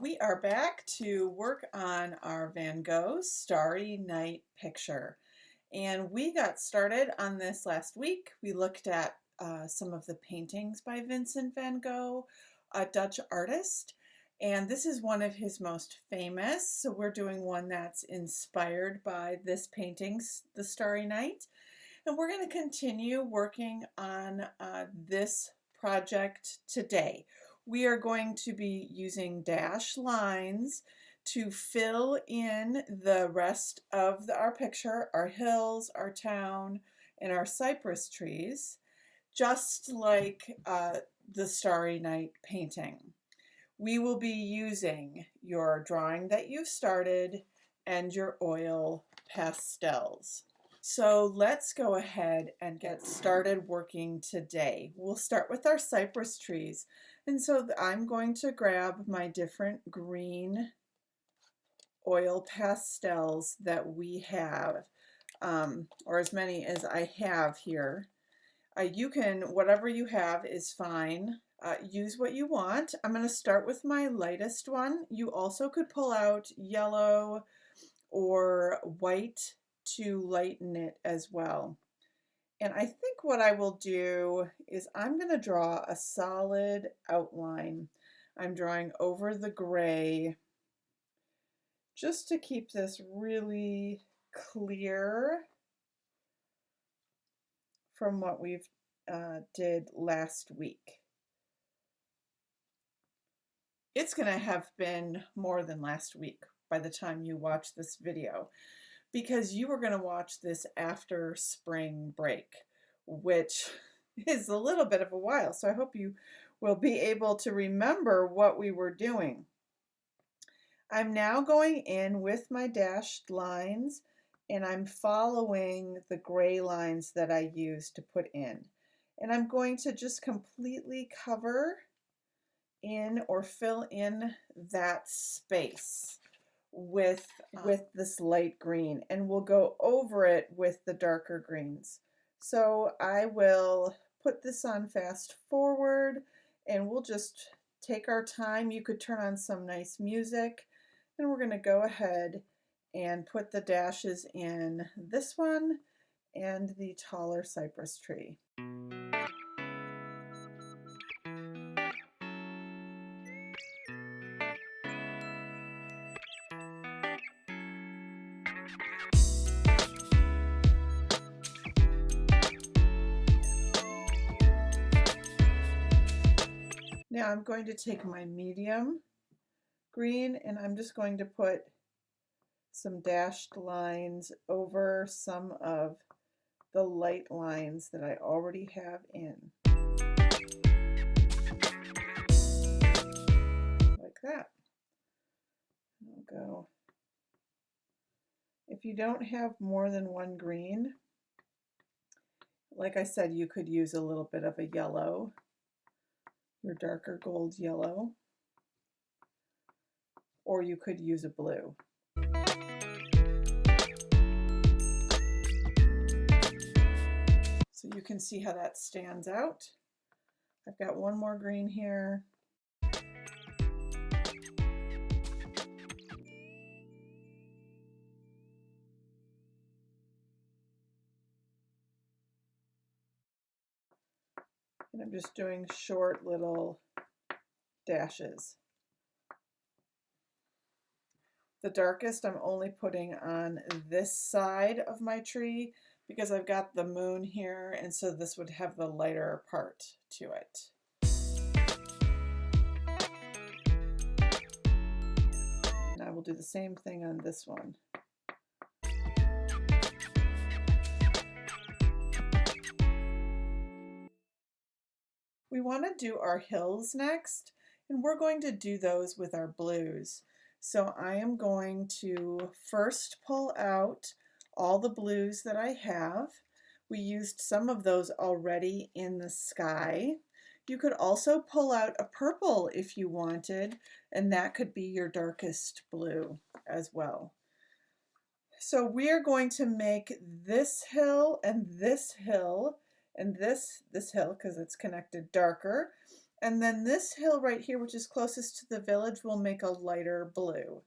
We are back to work on our Van Gogh Starry Night picture. And we got started on this last week. We looked at some of the paintings by Vincent van Gogh, a Dutch artist. And this is one of his most famous. So we're doing one that's inspired by this painting, The Starry Night. And we're going to continue working on this project today. We are going to be using dash lines to fill in the rest of our picture, our hills, our town, and our cypress trees, just like the Starry Night painting. We will be using your drawing that you've started and your oil pastels. So let's go ahead and get started working today. We'll start with our cypress trees. And so I'm going to grab my different green oil pastels that we have, or as many as I have here. You can, whatever you have is fine. Use what you want. I'm going to start with my lightest one. You also could pull out yellow or white to lighten it as well. And I think what I will do is I'm going to draw a solid outline. I'm drawing over the gray just to keep this really clear from what we've did last week. It's going to have been more than last week by the time you watch this video, because you are going to watch this after spring break, which is a little bit of a while. So I hope you will be able to remember what we were doing. I'm now going in with my dashed lines, and I'm following the gray lines that I used to put in. And I'm going to just completely cover in or fill in that space with this light green, and we'll go over it with the darker greens. So I will put this on fast forward, and we'll just take our time. You could turn on some nice music, and we're going to go ahead and put the dashes in this one and the taller cypress tree. Now I'm going to take my medium green, and I'm just going to put some dashed lines over some of the light lines that I already have in. Like that. I'll go. If you don't have more than one green, like I said, you could use a little bit of a yellow, your darker gold yellow, or you could use a blue. So you can see how that stands out. I've got one more green here. And I'm just doing short little dashes. The darkest I'm only putting on this side of my tree because I've got the moon here, and so this would have the lighter part to it. And I will do the same thing on this one. We want to do our hills next, and we're going to do those with our blues. So I am going to first pull out all the blues that I have. We used some of those already in the sky. You could also pull out a purple if you wanted, and that could be your darkest blue as well. So we are going to make this hill and this hill and this hill, because it's connected, darker, And then this hill right here, which is closest to the village, will make a lighter blue.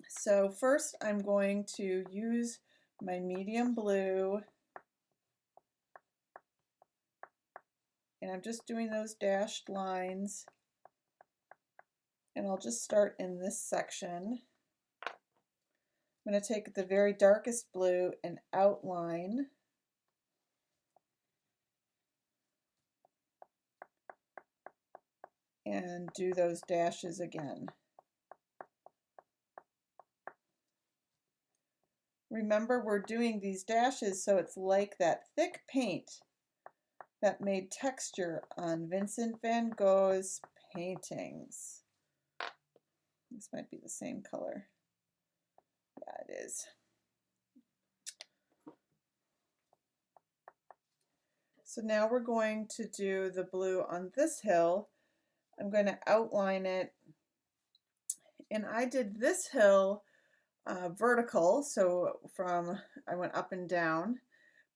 So first I'm going to use my medium blue, and I'm just doing those dashed lines, and I'll just start in this section. I'm going to take the very darkest blue and outline and do those dashes again. Remember, we're doing these dashes so it's like that thick paint that made texture on Vincent van Gogh's paintings. This might be the same color. Yeah, it is. So now we're going to do the blue on this hill. I'm going to outline it, and I did this hill vertical, so I went up and down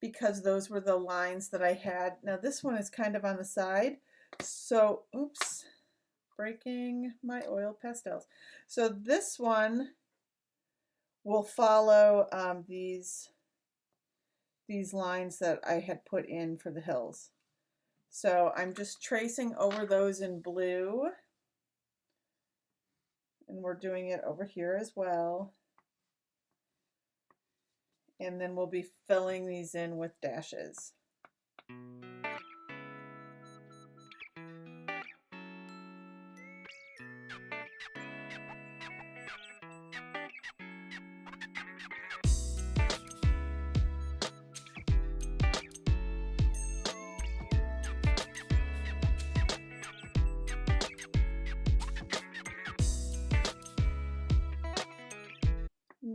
because those were the lines that I had. Now this one is kind of on the side, so oops, breaking my oil pastels. So this one will follow these lines that I had put in for the hills. So I'm just tracing over those in blue, and we're doing it over here as well. And then we'll be filling these in with dashes.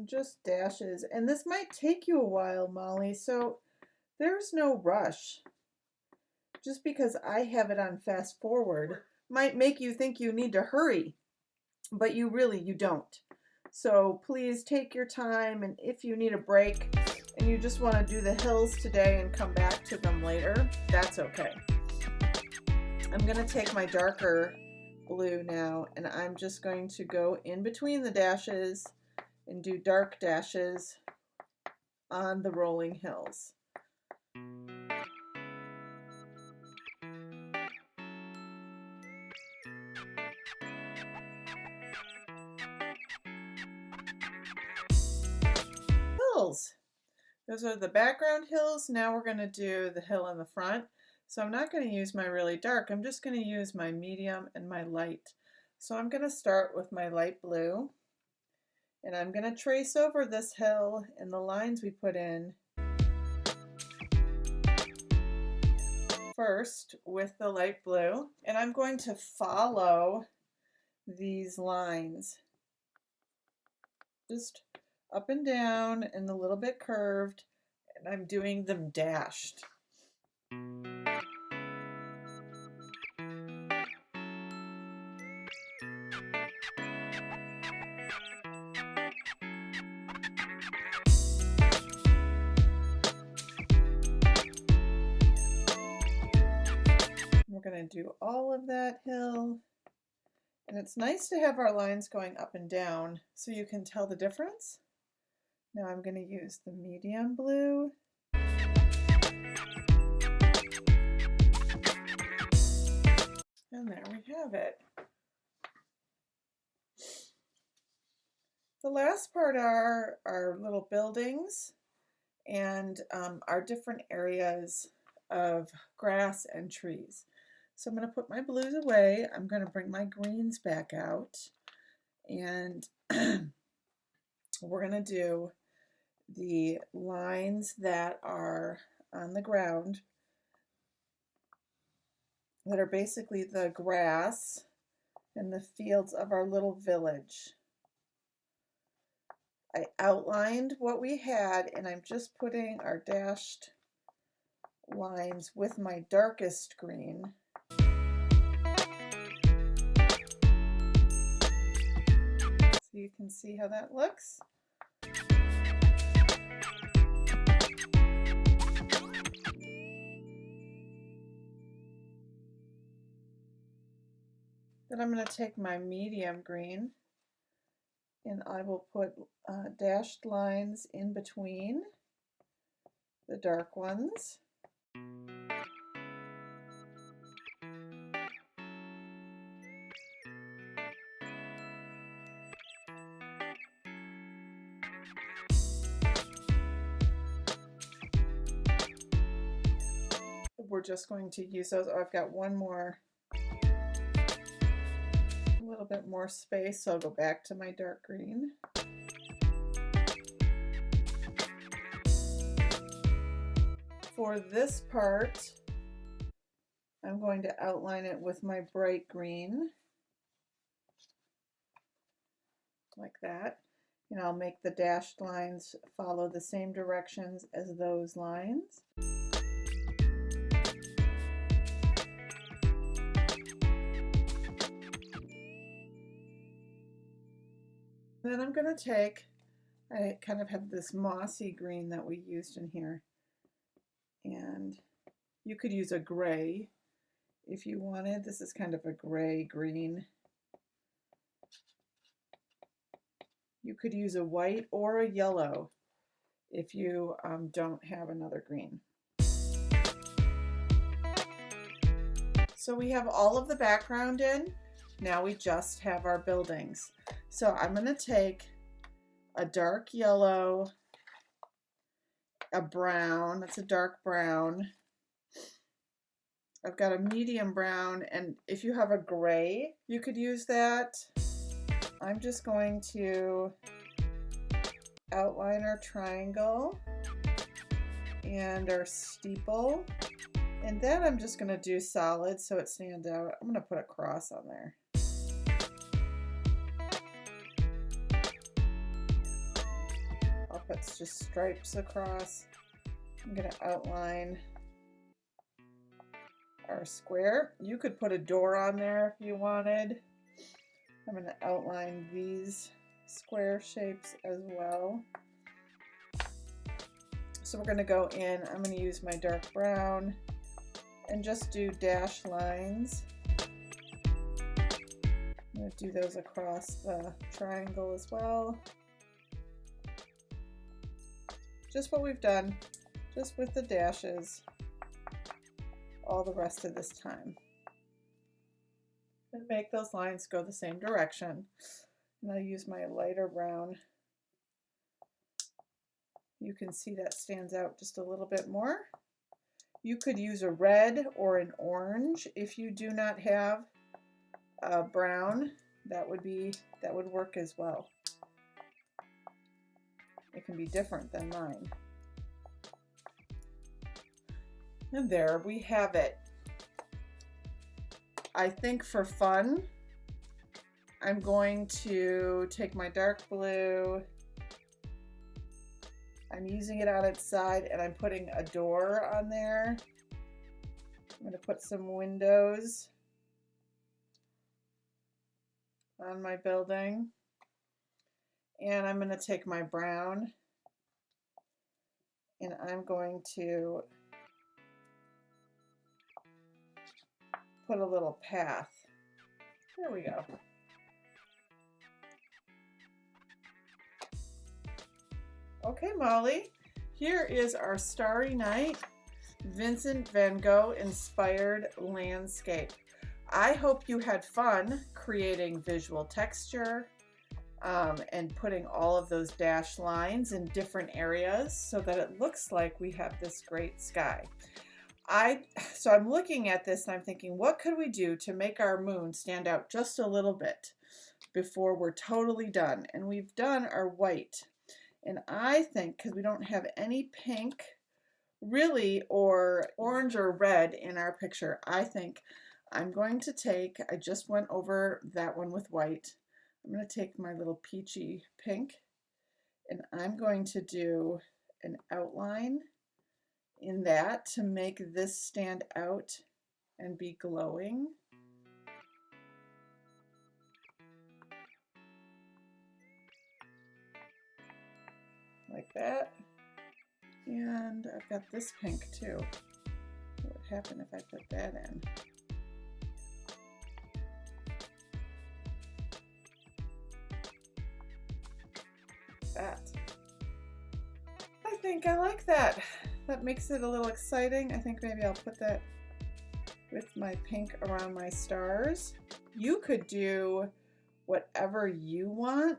Just dashes, and this might take you a while, Molly, so there's no rush. Just because I have it on fast forward might make you think you need to hurry, but you don't. So please take your time, and if you need a break and you just want to do the hills today and come back to them later, that's okay. I'm going to take my darker blue now, and I'm just going to go in between the dashes and do dark dashes on the rolling hills. Hills. Those are the background hills. Now we're going to do the hill in the front. So I'm not going to use my really dark. I'm just going to use my medium and my light. So I'm going to start with my light blue, and I'm going to trace over this hill and the lines we put in first with the light blue, and I'm going to follow these lines just up and down and a little bit curved, and I'm doing them dashed. We're going to do all of that hill, and it's nice to have our lines going up and down so you can tell the difference. Now I'm going to use the medium blue. And there we have it. The last part are our little buildings and our different areas of grass and trees. So I'm going to put my blues away. I'm going to bring my greens back out, and we're going to do the lines that are on the ground that are basically the grass and the fields of our little village. I outlined what we had, and I'm just putting our dashed lines with my darkest green. So you can see how that looks. Then I'm going to take my medium green and I will put dashed lines in between the dark ones. We're just going to use those. Oh, I've got one more, a little bit more space, so I'll go back to my dark green. For this part, I'm going to outline it with my bright green, like that. And I'll make the dashed lines follow the same directions as those lines. Then I'm going to take, I kind of have this mossy green that we used in here, and you could use a gray if you wanted. This is kind of a gray green. You could use a white or a yellow if you don't have another green. So we have all of the background in. Now we just have our buildings. So I'm going to take a dark yellow, a brown, that's a dark brown. I've got a medium brown, and if you have a gray, you could use that. I'm just going to outline our triangle and our steeple. And then I'm just going to do solid so it stands out. I'm going to put a cross on there. I'll put just stripes across. I'm going to outline our square. You could put a door on there if you wanted. I'm going to outline these square shapes as well. So we're going to go in, I'm going to use my dark brown and just do dash lines. I'm going to do those across the triangle as well. Just what we've done, just with the dashes all the rest of this time. And make those lines go the same direction. And I'll use my lighter brown. You can see that stands out just a little bit more. You could use a red or an orange if you do not have a brown. That would work as well. It can be different than mine. And there we have it. I think for fun, I'm going to take my dark blue. I'm using it on its side and I'm putting a door on there. I'm going to put some windows on my building. And I'm going to take my brown and I'm going to put a little path. There we go. Okay, Molly, here is our Starry Night Vincent van Gogh inspired landscape. I hope you had fun creating visual texture and putting all of those dashed lines in different areas so that it looks like we have this great sky. So I'm looking at this and I'm thinking, what could we do to make our moon stand out just a little bit before we're totally done? And we've done our white. And I think, because we don't have any pink really or orange or red in our picture, I think I'm going to take, I just went over that one with white. I'm going to take my little peachy pink and I'm going to do an outline in that to make this stand out and be glowing. Like that. And I've got this pink too. What would happen if I put that in? that. I think I like that. That makes it a little exciting. I think maybe I'll put that with my pink around my stars. You could do whatever you want.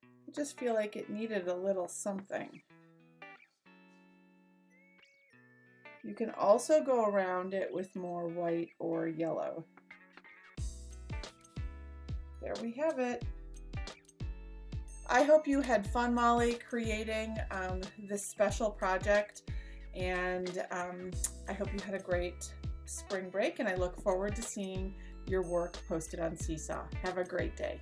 I just feel like it needed a little something. You can also go around it with more white or yellow. There we have it. I hope you had fun, Molly, creating this special project, and I hope you had a great spring break, and I look forward to seeing your work posted on Seesaw. Have a great day.